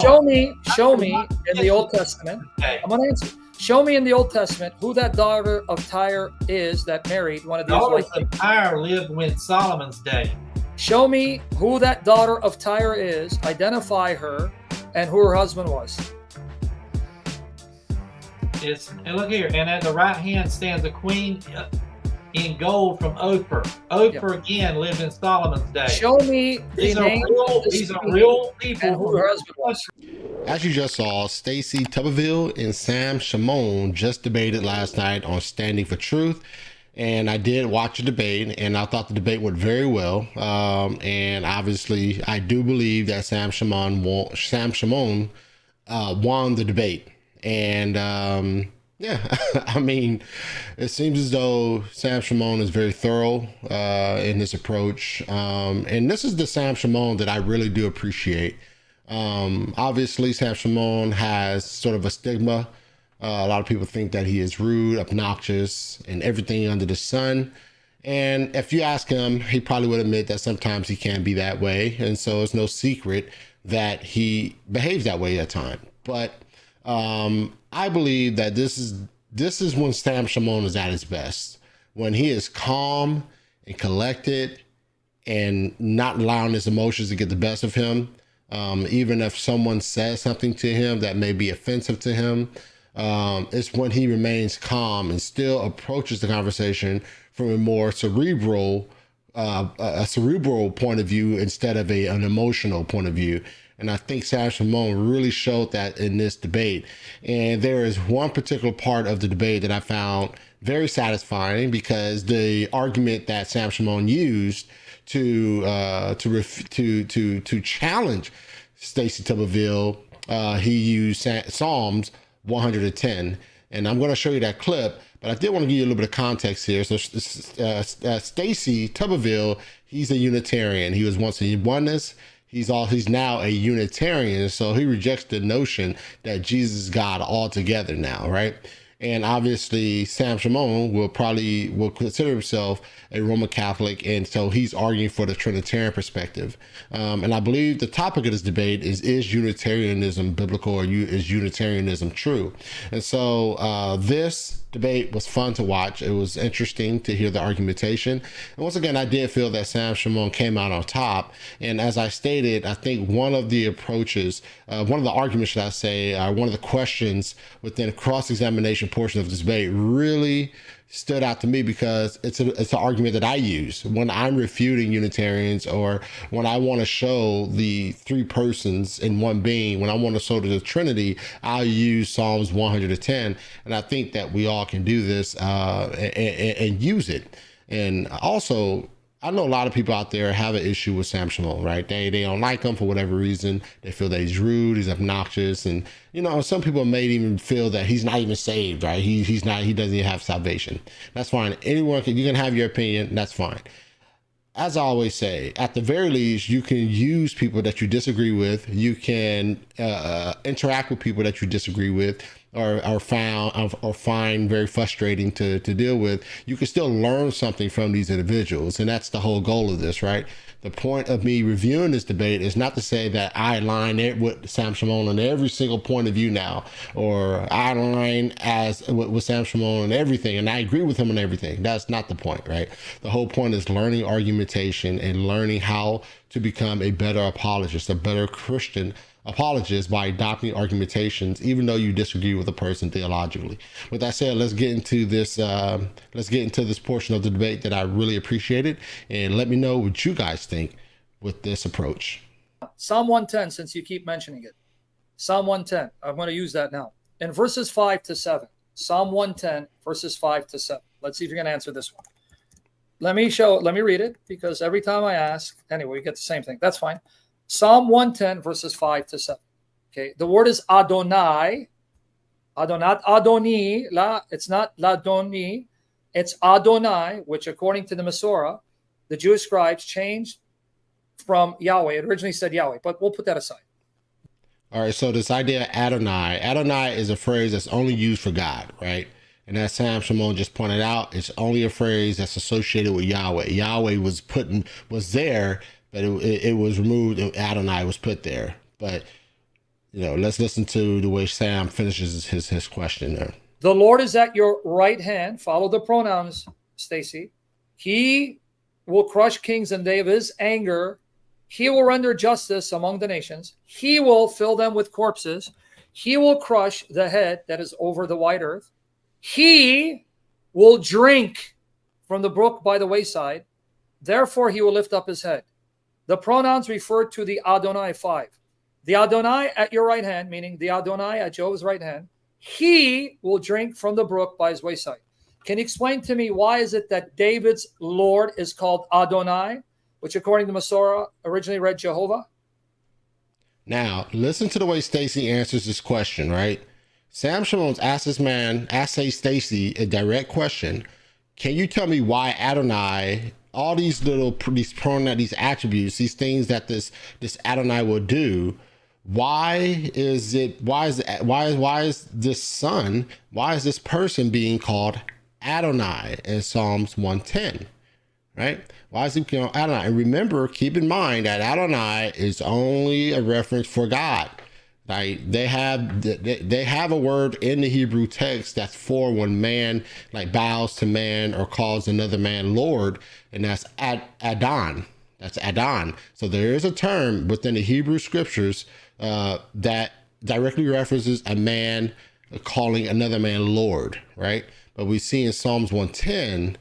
Show me in the Old Testament. Okay. I'm going to answer. Show me in the Old Testament who that daughter of Tyre is that married one of the Daughters Israelites. of Tyre lived in Solomon's day. Show me who that daughter of Tyre is, identify her, and who her husband was. And look here, and at the right hand stands a queen in gold from Ophir. Ophir again lived in Solomon's day. Show me These are real people and who her husband was. As you just saw, Stacy, Tubeville, and Shamoun just debated last night on Standing for Truth. And I did watch the debate, and I thought the debate went very well. And obviously, I do believe that Shamoun won the debate. And yeah, I mean, it seems as though Shamoun is very thorough in his approach. And this is the Shamoun that I really do appreciate. Obviously, Shamoun has sort of a stigma. A lot of people think that he is rude, obnoxious, and everything under the sun. And if you ask him, he probably would admit that sometimes he can be that way. And so it's no secret that he behaves that way at times. But I believe that this is when Shamoun is at his best, when he is calm and collected and not allowing his emotions to get the best of him. Even if someone says something to him that may be offensive to him, it's when he remains calm and still approaches the conversation from a more cerebral point of view instead of an emotional point of view. And I think Shamoun really showed that in this debate. And there is one particular part of the debate that I found very satisfying, because the argument that Shamoun used to challenge Stacy Tubeville, he used Psalms 110, and I'm going to show you that clip. But I did want to give you a little bit of context here. So Stacy Tubeville, he's a Unitarian. He was once a oneness. He's now a Unitarian, so he rejects the notion that Jesus is God altogether now, right? And obviously, Shamoun will consider himself a Roman Catholic, and so he's arguing for the Trinitarian perspective. And I believe the topic of this debate is Unitarianism biblical, or is Unitarianism true? And so this debate was fun to watch. It was interesting to hear the argumentation. And once again, I did feel that Shamoun came out on top. And as I stated, I think one of the approaches, one of the arguments, should I say, one of the questions within the cross-examination portion of this debate really stood out to me, because it's an argument that I use when I'm refuting Unitarians, or when I want to show the three persons in one being. When I want to show the Trinity, I'll use Psalms 110, and I think that we all can do this and use it. And also, I know a lot of people out there have an issue with Shamoun, right? They don't like him for whatever reason. They feel that he's rude, he's obnoxious, and some people may even feel that he's not even saved, right? He doesn't even have salvation. That's fine. You can have your opinion. That's fine. As I always say, at the very least, you can use people that you disagree with. You can interact with people that you disagree with, or find very frustrating to deal with. You can still learn something from these individuals, and that's the whole goal of this, right? The point of me reviewing this debate is not to say that I align with Shamoun on every single point of view now, or I align with Shamoun on everything, and I agree with him on everything. That's not the point, right? The whole point is learning argumentation and learning how to become a better apologist, a better Christian apologist, by adopting argumentations, even though you disagree with a person theologically. With that said, let's get into this portion of the debate that I really appreciated, and let me know what you guys think with this approach. Psalm 110, since you keep mentioning it. Psalm 110, I'm going to use that now. In verses 5 to 7. Psalm 110, verses 5 to 7. Let's see if you can answer this one. Let me read it, because every time I ask, anyway, we get the same thing. That's fine. Psalm 110, verses 5 to 7. Okay, the word is Adonai. Not Adoni. It's not Ladoni. It's Adonai, which according to the Masorah, the Jewish scribes changed from Yahweh. It originally said Yahweh, but we'll put that aside. All right, so this idea of Adonai is a phrase that's only used for God, right? And as Shamoun just pointed out, it's only a phrase that's associated with Yahweh. Yahweh was there, but it was removed and Adonai was put there. But let's listen to the way Sam finishes his question there. The Lord is at your right hand. Follow the pronouns, Stacy. He will crush kings in the day of his anger. He will render justice among the nations. He will fill them with corpses. He will crush the head that is over the wide earth. He will drink from the brook by the wayside. Therefore, he will lift up his head. The pronouns refer to the Adonai 5. The Adonai at your right hand, meaning the Adonai at Jehovah's right hand, he will drink from the brook by his wayside. Can you explain to me why is it that David's Lord is called Adonai, which according to Masorah originally read Jehovah? Now, listen to the way Stacy answers this question, right? Sam Shamoun's asked Stacy a direct question. Can you tell me why Adonai, all these pronouns, these attributes, these things that this Adonai will do, why is this person being called Adonai in Psalms 110, right? Why is he called Adonai? And remember, keep in mind that Adonai is only a reference for God. Like they have a word in the Hebrew text that's for when man like bows to man or calls another man Lord, and that's Adon. That's Adon. So there is a term within the Hebrew scriptures that directly references a man calling another man Lord, right? But we see in Psalms 110,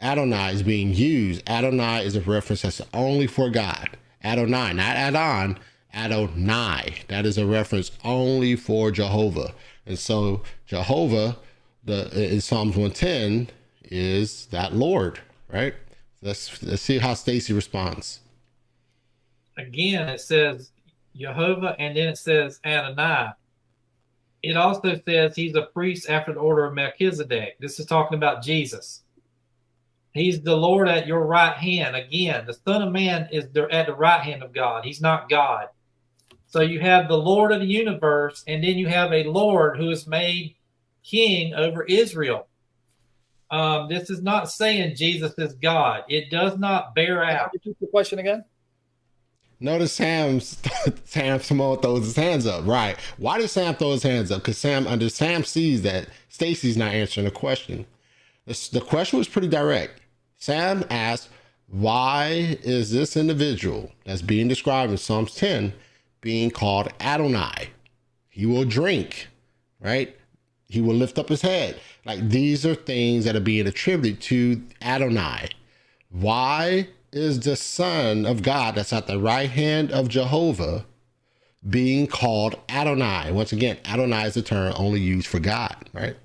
Adonai is being used. Adonai is a reference that's only for God. Adonai, not Adon, Adonai. That is a reference only for Jehovah. And so Jehovah, in Psalms 110, is that Lord, right? Let's see how Stacy responds. Again, it says Jehovah, and then it says Adonai. It also says he's a priest after the order of Melchizedek. This is talking about Jesus. He's the Lord at your right hand. Again, the Son of Man is at the right hand of God. He's not God. So you have the Lord of the universe, and then you have a Lord who is made king over Israel. This is not saying Jesus is God. It does not bear out. Repeat the question again. Notice Sam Shamoun throws his hands up. Right. Why did Sam throw his hands up? Because Sam sees that Stacy's not answering the question. The question was pretty direct. Sam asked, why is this individual that's being described in Psalms 10 being called Adonai? He will drink, right? He will lift up his head. Like these are things that are being attributed to Adonai. Why is the Son of God that's at the right hand of Jehovah being called Adonai? Once again, Adonai is a term only used for God, right?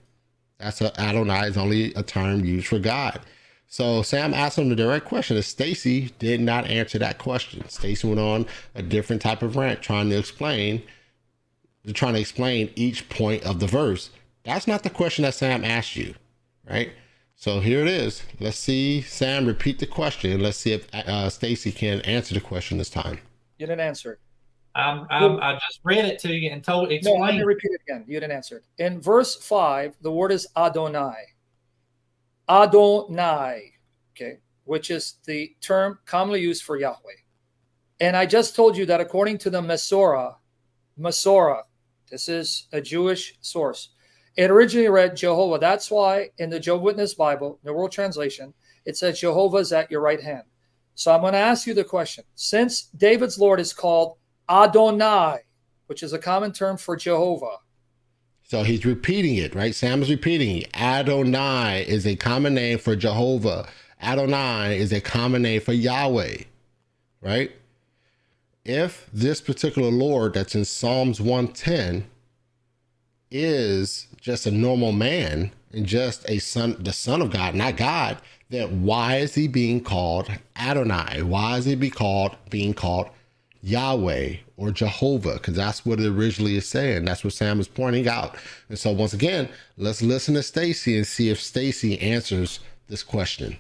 Adonai is only a term used for God. So Sam asked him the direct question, and Stacy did not answer that question. Stacy went on a different type of rant trying to explain each point of the verse. That's not the question that Sam asked you, right? So here it is. Let's see Sam repeat the question. Let's see if Stacy can answer the question this time. You didn't answer it. I just read it to you and explained. No, let me repeat it again. You didn't answer it. In verse 5, the word is Adonai. Adonai, okay, which is the term commonly used for Yahweh. And I just told you that according to the Masorah, this is a Jewish source, it originally read Jehovah. That's why in the Jehovah's Witness Bible, the World Translation, it says Jehovah is at your right hand. So I'm going to ask you the question. Since David's Lord is called Adonai, which is a common term for Jehovah. So he's repeating it, right? Sam is repeating it. Adonai is a common name for Jehovah. Adonai is a common name for Yahweh, right? If this particular Lord that's in Psalms 110 is just a normal man and just the son of God, not God, then why is he being called Adonai? Why is he being called Yahweh or Jehovah? Because that's what it originally is saying. That's what Sam is pointing out. And so once again, let's listen to Stacy and see if Stacy answers this question.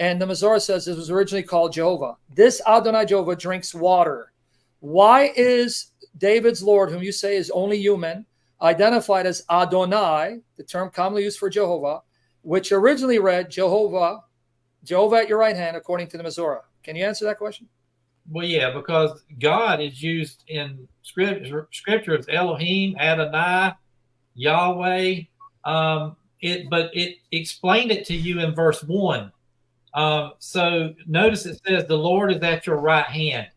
And the Masorah says it was originally called Jehovah. This Adonai Jehovah drinks water. Why is David's Lord, whom you say is only human, identified as Adonai, the term commonly used for Jehovah, which originally read Jehovah at your right hand, according to the Masorah? Can you answer that question? Well, yeah, because God is used in scripture as Elohim, Adonai, Yahweh. But it explained it to you in verse 1. So notice it says the Lord is at your right hand.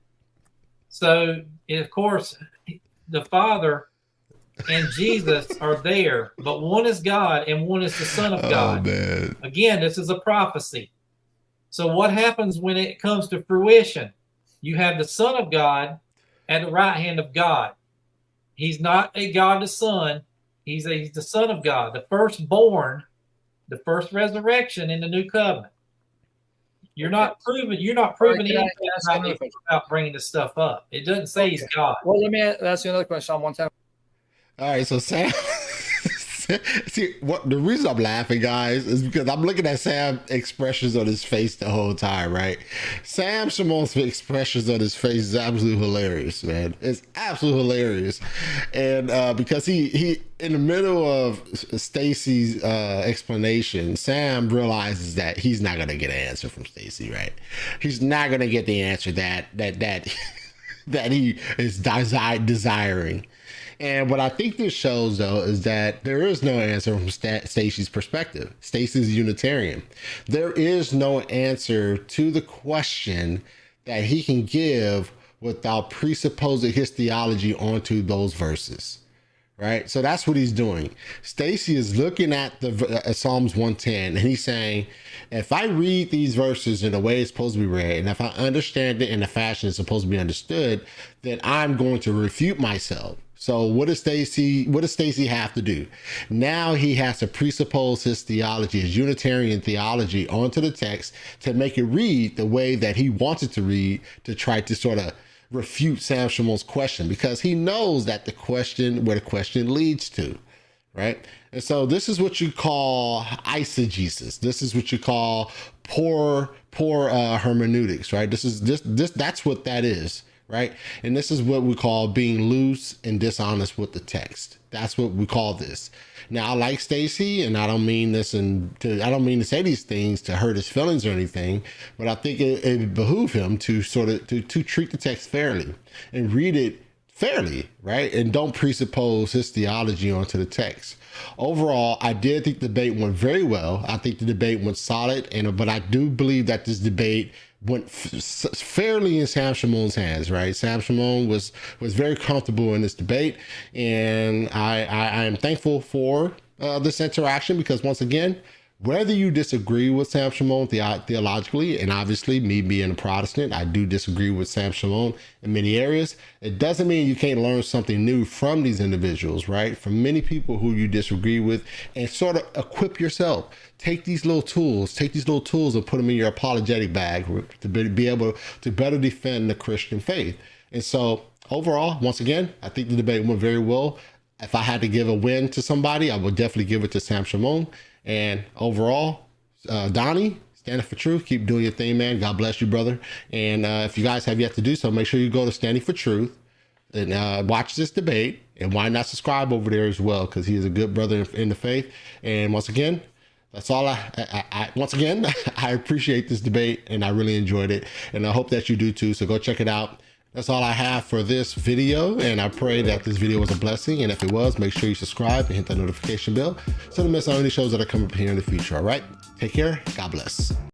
So of course the Father and Jesus are there, but one is God and one is the Son of God. Oh man. Again, this is a prophecy. So what happens when it comes to fruition? You have the Son of God at the right hand of God. He's not a God the Son. He's the Son of God, the firstborn, the first resurrection in the new covenant. You're not proving anything about bringing this stuff up. It doesn't say he's God. Well, let me ask you another question. Psalm 110. All right, so Sam, see, what the reason I'm laughing, guys, is because I'm looking at Sam's expressions on his face the whole time, right? Sam Shamoun's expressions on his face is absolutely hilarious, man. It's absolutely hilarious, and because he in the middle of Stacy's explanation, Sam realizes that he's not gonna get an answer from Stacy, right? He's not gonna get the answer that that he is desiring. And what I think this shows, though, is that there is no answer from Stacy's perspective. Stacy's Unitarian. There is no answer to the question that he can give without presupposing his theology onto those verses, right? So that's what he's doing. Stacy is looking at the Psalms 110, and he's saying, if I read these verses in the way it's supposed to be read, and if I understand it in the fashion it's supposed to be understood, then I'm going to refute myself. So what does Stacy have to do? Now he has to presuppose his theology, his Unitarian theology, onto the text to make it read the way that he wants it to read, to try to sort of refute Sam Shamoun's question, because he knows that the question leads to, right? And so this is what you call eisegesis. This is what you call poor hermeneutics, right? That's what that is. Right. And this is what we call being loose and dishonest with the text. That's what we call this. Now, I like Stacy, and I don't mean to say these things to hurt his feelings or anything, but I think it behoove him to sort of to treat the text fairly and read it fairly, right? And don't presuppose his theology onto the text. Overall, I did think the debate went very well. I think the debate went solid, but I do believe that this debate went fairly in Sam Shamoun's hands, right? Sam Shamoun was very comfortable in this debate, and I am thankful for this interaction, because once again, whether you disagree with Sam Shamoun theologically, and obviously me being a Protestant, I do disagree with Sam Shamoun in many areas, it doesn't mean you can't learn something new from these individuals, right? From many people who you disagree with, and sort of equip yourself. Take these little tools and put them in your apologetic bag to be able to better defend the Christian faith. And so overall, once again, I think the debate went very well. If I had to give a win to somebody, I would definitely give it to Sam Shamoun. And overall, Donnie, standing for truth, keep doing your thing, man. God bless you, brother. And if you guys have yet to do so, make sure you go to Standing for Truth and watch this debate. And why not subscribe over there as well, because he is a good brother in the faith. And once again, that's all once again, I appreciate this debate, and I really enjoyed it, and I hope that you do too. So go check it out. That's all I have for this video, and I pray that this video was a blessing. And if it was, make sure you subscribe and hit that notification bell so you don't miss out on any shows that are coming up here in the future. All right, take care. God bless.